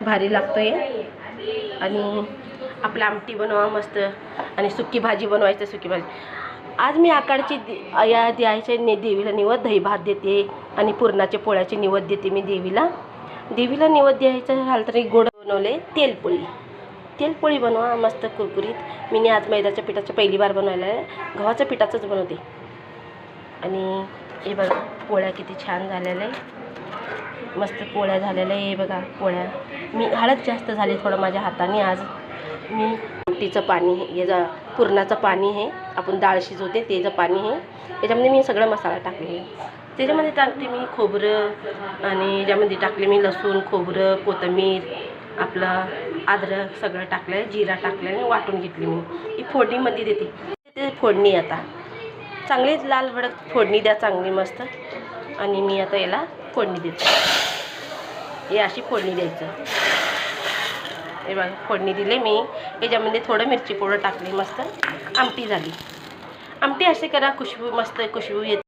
भारी लागतोय। आणि आपला आमटी बनवा मस्त आणि सुकी भाजी बनवायची। सुकी भाजी आज मी आकाडची या द्यायचे देवीला निवद दही भात देते आणि पुरणाचे पोळ्याचे निवद देते मी देवीला। देवीला निवद द्यायचं झालं तर गोड बनवले तेलपोळी बनवा मस्त कुरकुरीत। मी आज मैद्याच्या पिठाचं पहिली बार बनवायला आहे, गव्हाच्या पिठाचंच बनवते। आणि हे बघा पोळ्या किती छान झालेल्या आहे, मस्त पोळ्या झालेल्या आहे। हे बघा पोळ्या मी हळद जास्त झाली थोडं माझ्या हाताने। आज मी आमटीचं पाणी हे पुरणाचं पाणी हे आपण डाळ शिजवते त्याचं पाणी हे याच्यामध्ये मी सगळं मसाला टाकले। त्याच्यामध्ये टाकते मी खोबरं आणि याच्यामध्ये टाकले मी लसूण खोबरं कोथिंबीर आपलं अद्रक सगळं टाकलं, जिरा टाकलं आणि वाटून घेतली। मी ही फोडणीमध्ये देते। ते फोडणी आता चांगलीच लाल भडक फोडणी द्या चांगली मस्त। आणि मी आता याला फोडणी देते, हे अशी फोडणी द्यायचं। हे बघा फोडणी दिले मी, याच्यामध्ये थोडं मिरची पावडर टाकली, मस्त आमटी झाली। आमटी अशी करा खुशबू मस्त खुशबू येते।